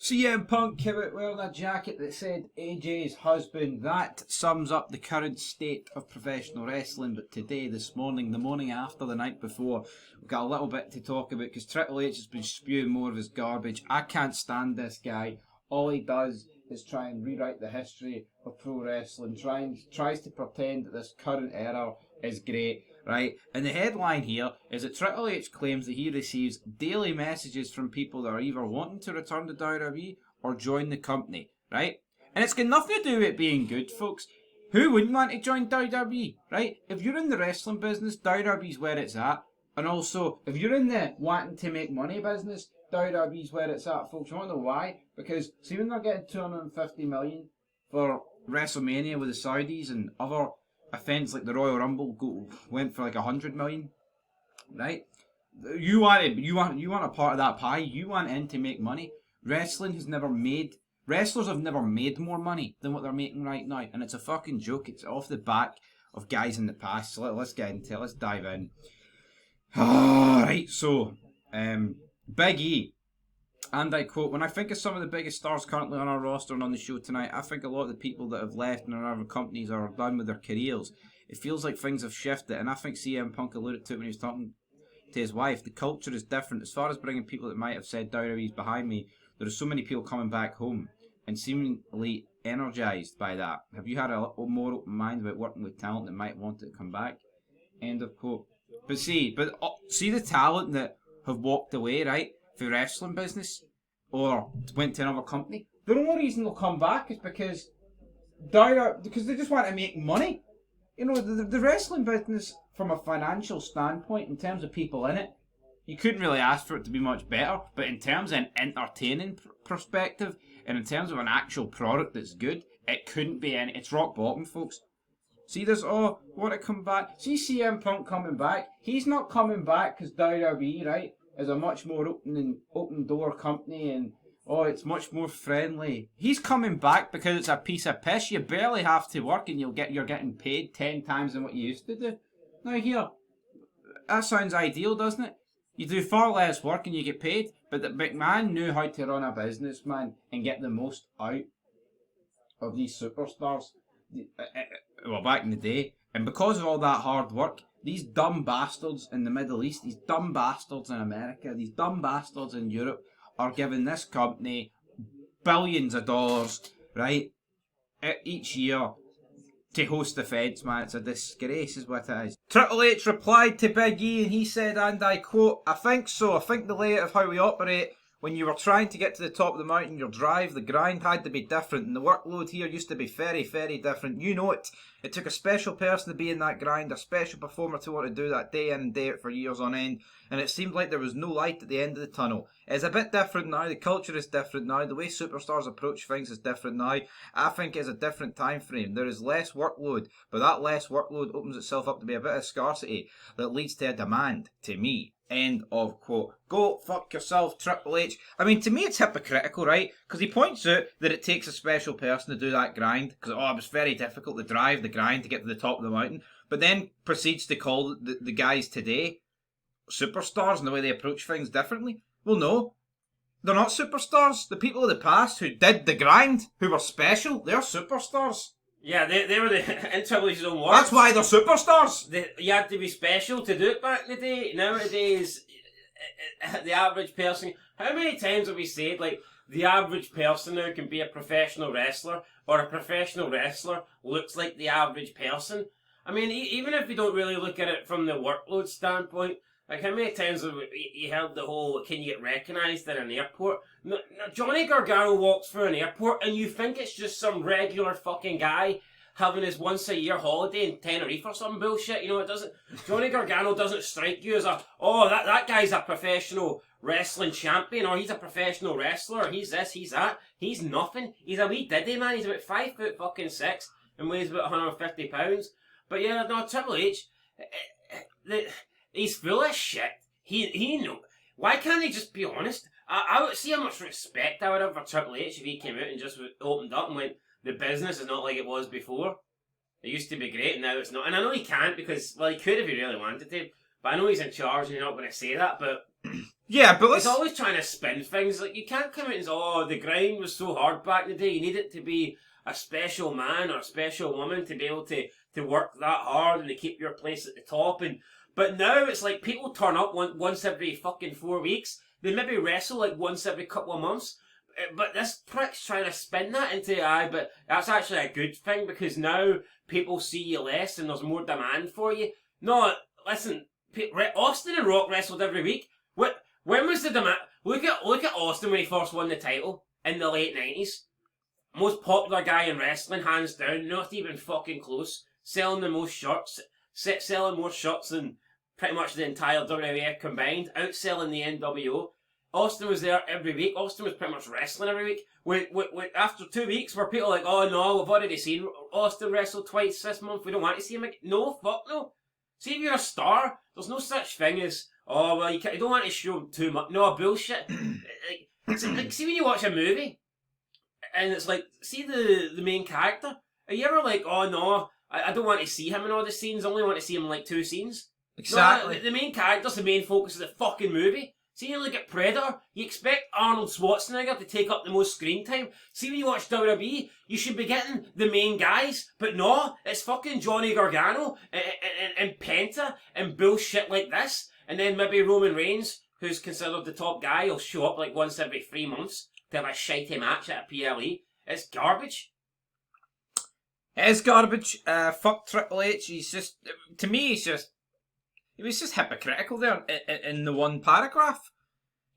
CM Punk came out wearing a jacket that said AJ's husband. That sums up the current state of professional wrestling. But today, this morning, the morning after, the night before, we've got a little bit to talk about because Triple H has been spewing more of his garbage. I can't stand this guy. All he does is try and rewrite the history of pro wrestling, tries to pretend that this current era is great. Right, and the headline here is that Triple H claims that he receives daily messages from people that are either wanting to return to WWE or join the company, right? And it's got nothing to do with being good, folks. Who wouldn't want to join WWE, right? If you're in the wrestling business, WWE's where it's at. And also, if you're in the wanting to make money business, WWE's where it's at, folks. You want to know why? Because, see, when they're getting $250 million for WrestleMania with the Saudis and other events like the Royal Rumble went for like 100 million, right? You want a part of that pie. You want in to make money. Wrestlers have never made more money than what they're making right now, and it's a fucking joke. It's off the back of guys in the past. So let's get into it. Let's dive in. Right, so Big E. And I quote, when I think of some of the biggest stars currently on our roster and on the show tonight, I think a lot of the people that have left and are other companies are done with their careers. It feels like things have shifted, and I think CM Punk alluded to it when he was talking to his wife. The culture is different. As far as bringing people that might have said WWE's behind me, there are so many people coming back home and seemingly energised by that. Have you had a little more open mind about working with talent that might want to come back? End of quote. But see the talent that have walked away, right? For wrestling business or went to another company, the only reason they'll come back is because they just want to make money. You know, the wrestling business from a financial standpoint, in terms of people in it, you couldn't really ask for it to be much better. But in terms of an entertaining perspective and in terms of an actual product that's good, it couldn't be any. It's rock bottom, folks. See this, want to come back. See CM Punk coming back. He's not coming back because WWE, right, is a much more open door company and it's much more friendly. He's coming back because it's a piece of piss. You barely have to work and you're getting paid 10 times than what you used to do. Now here, that sounds ideal, doesn't it? You do far less work and you get paid, but that McMahon knew how to run a business, man, and get the most out of these superstars. Well, back in the day, and because of all that hard work, these dumb bastards in the Middle East, these dumb bastards in America, these dumb bastards in Europe are giving this company billions of dollars, right, each year to host events, man. It's a disgrace is what it is. Triple H replied to Big E and he said, and I quote, I think so. I think the layout of how we operate, when you were trying to get to the top of the mountain, your drive, the grind had to be different, and the workload here used to be very, very different. You know it. It took a special person to be in that grind, a special performer to want to do that day in and day out for years on end, and it seemed like there was no light at the end of the tunnel. It's a bit different now, the culture is different now, the way superstars approach things is different now. I think it's a different time frame. There is less workload, but that less workload opens itself up to be a bit of scarcity that leads to a demand, to me. End of quote. Go fuck yourself, Triple H. I mean, to me it's hypocritical, right? Because he points out that it takes a special person to do that grind, because it was very difficult to drive the grind to get to the top of the mountain, but then proceeds to call the guys today superstars and the way they approach things differently. Well, no. They're not superstars. The people of the past who did the grind, who were special, they're superstars. Yeah, they were in Triple H's own words. That's why they're superstars. You had to be special to do it back in the day. Nowadays, the average person... How many times have we said, like, the average person now can be a professional wrestler, or a professional wrestler looks like the average person? I mean, even if we don't really look at it from the workload standpoint, like, how many times have you heard the whole, can you get recognised in an airport? No, Johnny Gargano walks through an airport and you think it's just some regular fucking guy having his once-a-year holiday in Tenerife or some bullshit. You know, it doesn't... Johnny Gargano doesn't strike you as that guy's a professional wrestling champion, or he's a professional wrestler, or he's this, he's that. He's nothing. He's a wee diddy, man. He's about 5'6" and weighs about 150 pounds. But yeah, no, Triple H... He's full of shit. He know. Why can't he just be honest? I would see how much respect I would have for Triple H if he came out and just opened up and went, the business is not like it was before. It used to be great and now it's not. And I know he can't because, well, he could if he really wanted to. But I know he's in charge and you're not going to say that. But Yeah, but He's always trying to spin things. Like, you can't come out and say, oh, the grind was so hard back in the day. You need it to be a special man or a special woman to be able to work that hard and to keep your place at the top. But now it's like people turn up once every fucking 4 weeks. They maybe wrestle like once every couple of months. But this prick's trying to spin that into, but that's actually a good thing because now people see you less and there's more demand for you. No, listen, Austin and Rock wrestled every week. When was the demand? Look at Austin when he first won the title in the late 90s. Most popular guy in wrestling, hands down, not even fucking close. Selling the most shirts, selling more shirts than pretty much the entire WWE combined, outselling the NWO. Austin was there every week. Austin was pretty much wrestling every week. After 2 weeks, where people are like, oh no, we've already seen Austin wrestle twice this month, we don't want to see him again. No, fuck no. See, if you're a star, there's no such thing as, oh, well, you don't want to show him too much. No, bullshit. See when you watch a movie, and it's like, see the main character? Are you ever like, oh no, I don't want to see him in all the scenes, I only want to see him in like 2 scenes? Exactly. No, the main character's the main focus of the fucking movie. See, you look at Predator, you expect Arnold Schwarzenegger to take up the most screen time. See, when you watch WWE, you should be getting the main guys, but no, it's fucking Johnny Gargano and Penta and bullshit like this. And then maybe Roman Reigns, who's considered the top guy, will show up like once every 3 months to have a shitey match at a PLE. It's garbage. It is garbage. Fuck Triple H. He's just, to me, he was just hypocritical there in the one paragraph.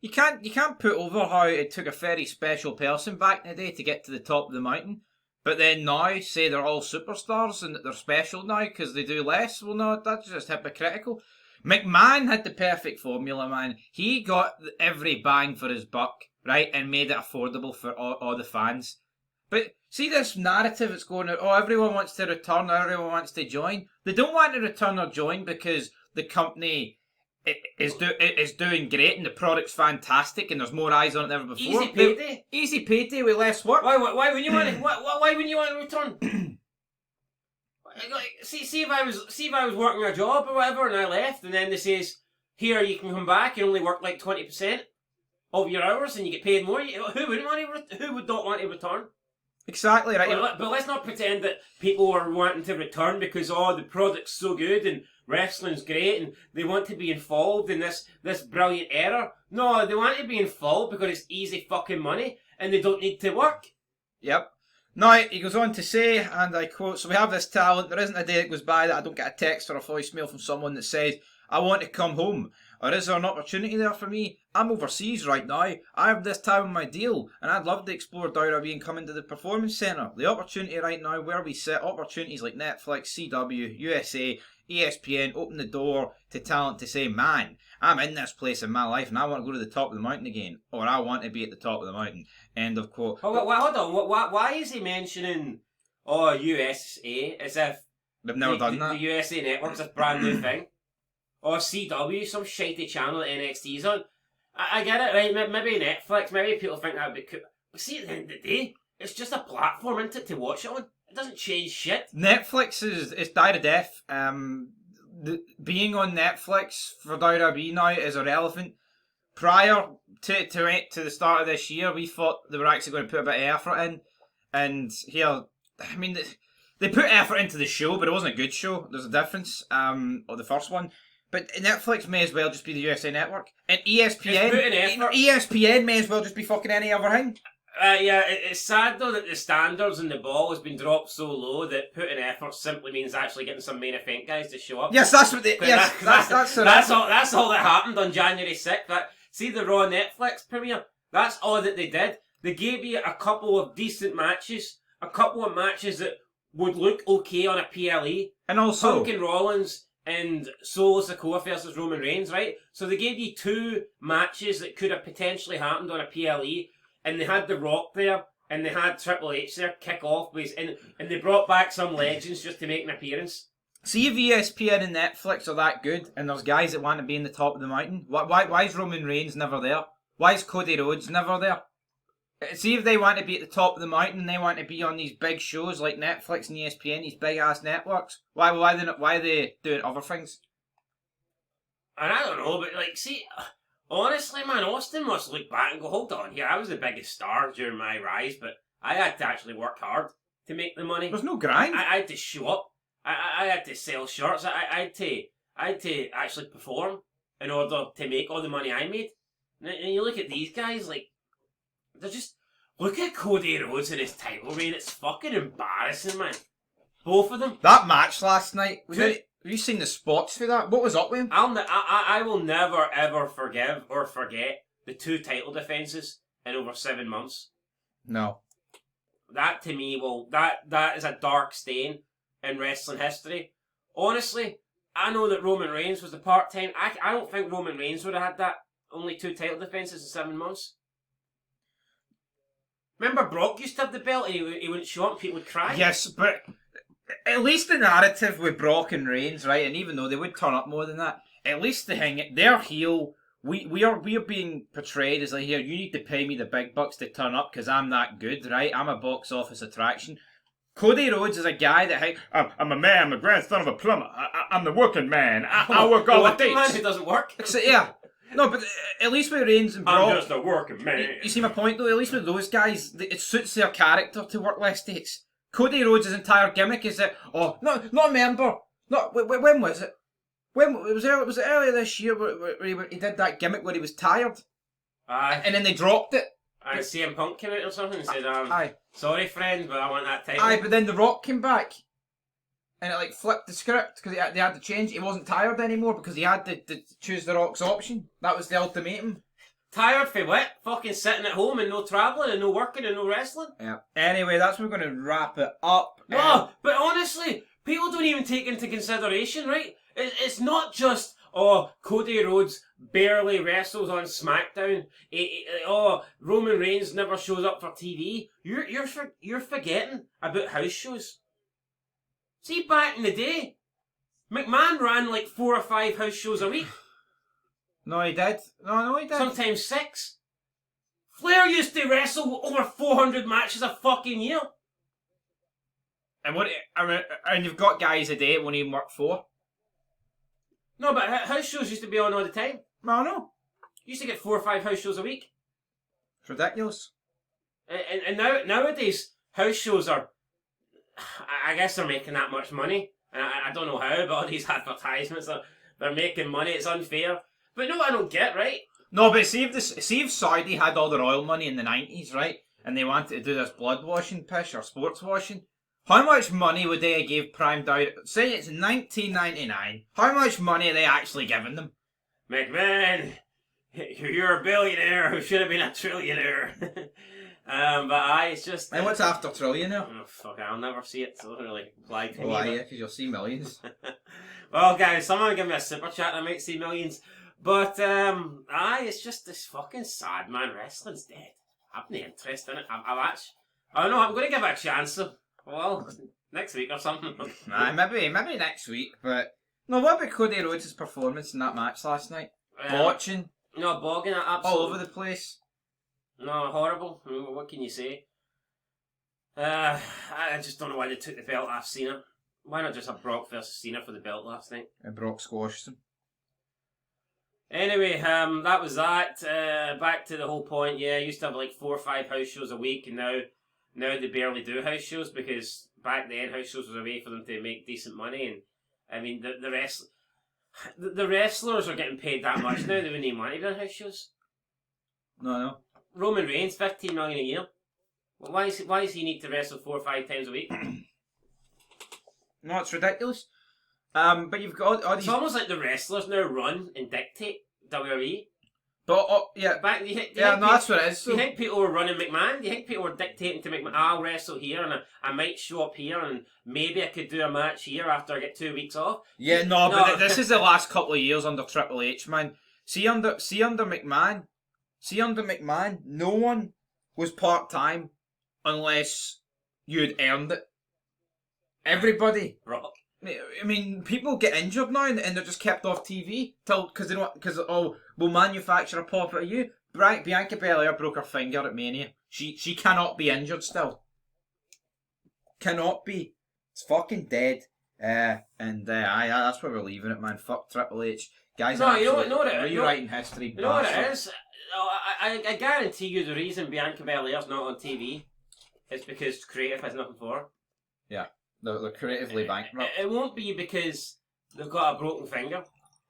You can't put over how it took a very special person back in the day to get to the top of the mountain, but then now say they're all superstars and that they're special now because they do less. Well, no, that's just hypocritical. McMahon had the perfect formula, man. He got every bang for his buck, right, and made it affordable for all the fans. But see this narrative that's going out, oh, everyone wants to return, everyone wants to join. They don't want to return or join because the company is doing great and the product's fantastic and there's more eyes on it than ever before. Easy payday. Easy payday with less work. Why wouldn't you want to? Why wouldn't you want to return? See if I was working a job or whatever and I left and then they says, here you can come back and only work like 20% of your hours and you get paid more. Who would not want to return? Exactly right. But let's not pretend that people are wanting to return because the product's so good and wrestling's great and they want to be involved in this brilliant era. No, they want to be involved because it's easy fucking money and they don't need to work. Yep. Now, he goes on to say, and I quote, so we have this talent, there isn't a day that goes by that I don't get a text or a voicemail from someone that says, I want to come home. Or is there an opportunity there for me? I'm overseas right now. I have this time on my deal, and I'd love to explore WWE and come into the Performance Centre. The opportunity right now where we sit, opportunities like Netflix, CW, USA, ESPN, open the door to talent to say, man, I'm in this place in my life and I want to go to the top of the mountain again. Or I want to be at the top of the mountain. End of quote. Hold on. Why is he mentioning, USA, as if they've never done that? The USA Network's a brand new thing? Or CW, some shitey channel that NXT's on. I get it, right? Maybe Netflix, maybe people think that would be cool. But see, at the end of the day, it's just a platform, isn't it, to watch it on? It doesn't change shit. Netflix is died a death. Being on Netflix for WWE now is irrelevant. Prior to the start of this year, we thought they were actually going to put a bit of effort in. And here, I mean, they put effort into the show, but it wasn't a good show. There's a difference, or the first one. But Netflix may as well just be the USA Network. And ESPN may as well just be fucking any other thing. Yeah, it's sad though that the standards and the ball has been dropped so low that putting effort simply means actually getting some main event guys to show up. Yes, that's what they. Yes, that's all that happened on January 6th. See the Raw Netflix premiere. That's all that they did. They gave you a couple of decent matches, a couple of matches that would look okay on a PLE, and also Punk and Rollins and Solo Sikoa versus Roman Reigns, right? So they gave you 2 matches that could have potentially happened on a PLE. And they had The Rock there, and they had Triple H there, kick off, and they brought back some legends just to make an appearance. See if ESPN and Netflix are that good, and there's guys that want to be in the top of the mountain. Why is Roman Reigns never there? Why is Cody Rhodes never there? See if they want to be at the top of the mountain, and they want to be on these big shows like Netflix and ESPN, these big ass networks. Why are they doing other things? And I don't know, but see, Honestly, man, Austin must look back and go, hold on here, I was the biggest star during my rise, but I had to actually work hard to make the money. There's no grind. I had to show up. I had to sell shirts. I had to actually perform in order to make all the money I made. And you look at these guys, like, they're just... Look at Cody Rhodes in his title reign. It's fucking embarrassing, man. Both of them. That match last night, have you seen the spots for that? What was up with him? I will never ever forgive or forget the 2 title defences in over 7 months. No. That to me that is a dark stain in wrestling history. Honestly, I know that Roman Reigns was the part-time. I don't think Roman Reigns would have had that. Only 2 title defences in 7 months. Remember Brock used to have the belt and he wouldn't show up and people would cry? Yes, but at least the narrative with Brock and Reigns, right, and even though they would turn up more than that, at least they're heel. We are being portrayed as like, here, you need to pay me the big bucks to turn up because I'm that good, right? I'm a box office attraction. Cody Rhodes is a guy that, I'm a man, I'm a grandson of a plumber, I'm the working man, I work all the dates. Man who doesn't work? So, yeah. No, but at least with Reigns and Brock... I'm just a working man. You see my point, though? At least with those guys, it suits their character to work less dates. Cody Rhodes' entire gimmick is that, not a member. When was it? Was it earlier this year where he did that gimmick where he was tired? Aye. And then they dropped it. And CM Punk came out or something and said, aye. Sorry friend, but I want that title. Aye, but then The Rock came back. And it like flipped the script because they had to change. He wasn't tired anymore because he had to choose The Rock's option. That was the ultimatum. Tired for what? Fucking sitting at home and no travelling and no working and no wrestling? Yeah. Anyway, that's where we're going to wrap it up. No, but honestly, people don't even take into consideration, right? It's not just, Cody Rhodes barely wrestles on SmackDown. Roman Reigns never shows up for TV. You're forgetting about house shows. See, back in the day, McMahon ran like 4 or 5 house shows a week. No, he did. No, he did. Sometimes 6. Flair used to wrestle over 400 matches a fucking year. And you've got guys a day that won't even work 4. No, but house shows used to be on all the time. I know. You used to get 4 or 5 house shows a week. It's ridiculous. And nowadays, house shows are... I guess they're making that much money. And I don't know how, but all these advertisements, they're making money. It's unfair. But no, I don't get, right? No, but see if Saudi had all their oil money in the 90s, right? And they wanted to do this blood washing pish or sports washing. How much money would they have gave Prime Direct? Say it's 1999. How much money are they actually giving them? McMahon, you're a billionaire who should have been a trillionaire. But it's just... And what's after trillionaire? Oh, fuck, I'll never see it, so it doesn't really apply to me. Why, yeah, because you'll see millions. Well, guys, someone give me a super chat and I might see millions. But, it's just this fucking sad, man. Wrestling's dead. I've no interest in it. I don't know, I'm going to give it a chance, though. Well, next week or something. Nah, maybe next week, but... No, what about Cody Rhodes' performance in that match last night? Botching. No, bogging it absolutely. All over the place. No, horrible. What can you say? I just don't know why they took the belt off Cena. Why not just have Brock versus Cena for the belt last night? And Brock squashed him. Anyway, that was that. Back to the whole point. Yeah, I used to have like 4 or 5 house shows a week, and now they barely do house shows because back then house shows was a way for them to make decent money. And I mean, the wrestlers are getting paid that much now. They wouldn't even want to be on house shows. No. Roman Reigns, $15 million a year. Well, why does he need to wrestle 4 or 5 times a week? No, it's ridiculous. But you've got all these... It's almost like the wrestlers now run and dictate WWE. But yeah, that's what it is. Do you think people were running McMahon? Do you think people were dictating to McMahon? I'll wrestle here and I might show up here and maybe I could do a match here after I get 2 weeks off. Yeah, no. But this is the last couple of years under Triple H, man. See under McMahon, no one was part time unless you'd earned it. Everybody. Rock. I mean, people get injured now and they're just kept off TV because we'll manufacture a pop out of you. Bianca Belair broke her finger at Mania. She cannot be injured still. Cannot be. It's fucking dead. That's where we're leaving it, man. Fuck Triple H. Guys, No, you know what rewriting history. You know what it is? I guarantee you the reason Bianca Belair's not on TV is because creative has nothing for her. Yeah, they're creatively bankrupt. It won't be because they've got a broken finger.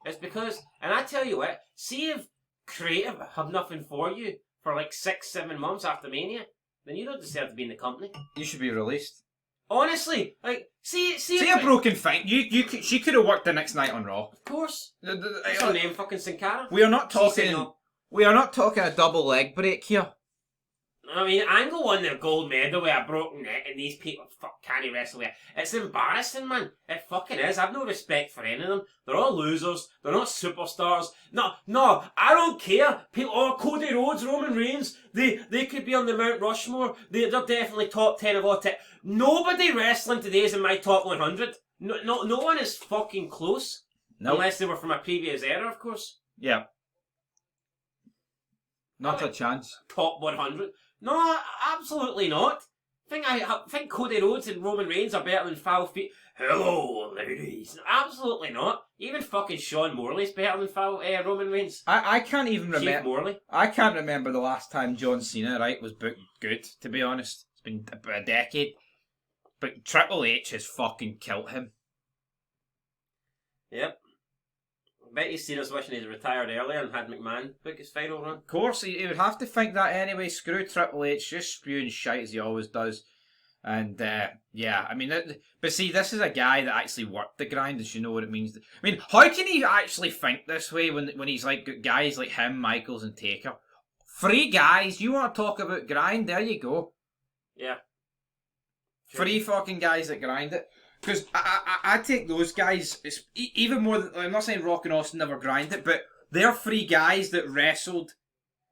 It's because, and I tell you what, see if creative have nothing for you for like 6-7 months after Mania, then you don't deserve to be in the company. You should be released. Honestly, like, see a broken finger. She could have worked the next night on Raw. Of course. What's her name? Fucking Sin Cara? We are not talking a double leg break here. I mean, Angle won their gold medal with a broken neck, and these people can't wrestle with it. It's embarrassing, man. It fucking is. I've no respect for any of them. They're all losers. They're not superstars. No, I don't care. People, Cody Rhodes, Roman Reigns, they could be on the Mount Rushmore. They're definitely top 10 of all time. Nobody wrestling today is in my top 100. No one is fucking close. Nope. Unless they were from a previous era, of course. Yeah. Not a chance. Top 100. No, absolutely not. I think Cody Rhodes and Roman Reigns are better than Foul Feet. Hello, ladies. Absolutely not. Even fucking Sean Morley's better than Roman Reigns. I can't even remember. Morley. I can't remember the last time John Cena, was booked good, to be honest. It's been about a decade. But Triple H has fucking killed him. Yep. I bet he's seen us wishing he'd retired earlier and had McMahon book his final run. Of course, he would have to think that anyway. Screw Triple H, just spewing shite as he always does. And, yeah, I mean, but see, this is a guy that actually worked the grind, as you know what it means. I mean, how can he actually think this way when he's like guys like him, Michaels and Taker? 3 guys, you want to talk about grind? There you go. Yeah. 3 fucking guys that grind it. Because I take those guys, even more than, I'm not saying Rock and Austin never grind it, but they're 3 guys that wrestled.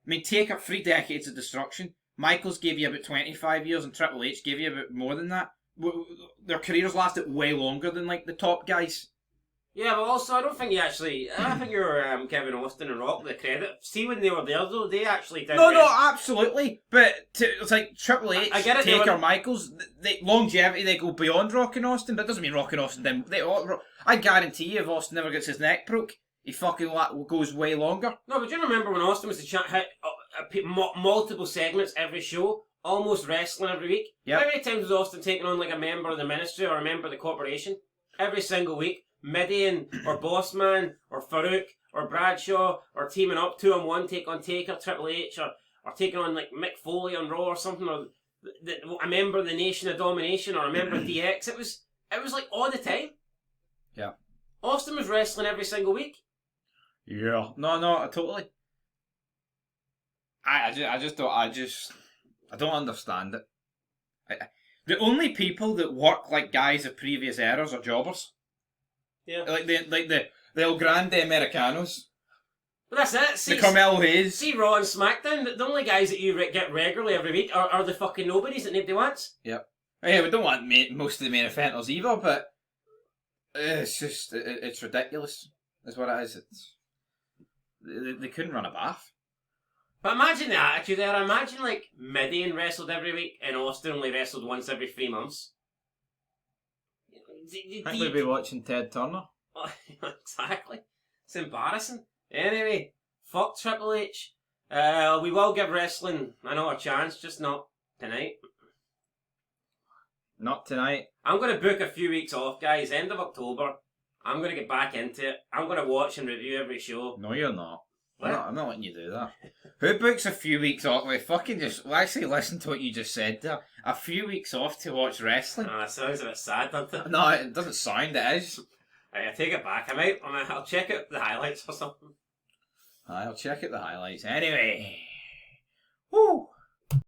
I mean, take up 3 decades of destruction. Michaels gave you about 25 years and Triple H gave you about more than that. Their careers lasted way longer than the top guys. Yeah, but also I don't think you actually. I think you're Kevin Austin and Rock the credit. See, when they were there though, they actually did. No, absolutely. But it's like Triple H, I get it, Taker, Michaels. Longevity, they go beyond Rock and Austin. But it doesn't mean Rock and Austin didn't. I guarantee you, if Austin never gets his neck broke, he fucking goes way longer. No, but do you remember when Austin was multiple segments every show, almost wrestling every week? Yep. How many times was Austin taking on like a member of the ministry or a member of the corporation? Every single week. Midian, or Bossman, or Farouk, or Bradshaw, or teaming up 2-on-1, take on Taker, Triple H, or taking on like Mick Foley on Raw or something, or a member of the Nation of Domination, or a member of DX. It was like all the time. Yeah. Austin was wrestling every single week. Yeah. No, totally. I don't understand it. The only people that work like guys of previous eras are jobbers. Yeah. Like the El Grande Americanos. But that's it. See, the Carmelo Hayes. See Raw and SmackDown, the only guys that you get regularly every week are the fucking nobodies that nobody wants. Yep. Yeah, we don't want most of the main eventers either, but it's just, it's ridiculous. That's what it is. They couldn't run a bath. But imagine the attitude there. Imagine like Midian wrestled every week and Austin only wrestled once every 3 months. I think we'd be watching Ted Turner. Exactly. It's embarrassing. Anyway, fuck Triple H. We will give wrestling another chance, just not tonight. Not tonight. I'm going to book a few weeks off, guys. End of October. I'm going to get back into it. I'm going to watch and review every show. No, you're not. I'm not letting you do that. Who books a few weeks off? Actually listen to what you just said there. A few weeks off to watch wrestling. It sounds a bit sad, doesn't it? No, it doesn't sound. It is. I take it back. I'll check out the highlights or something. I'll check out the highlights. Anyway.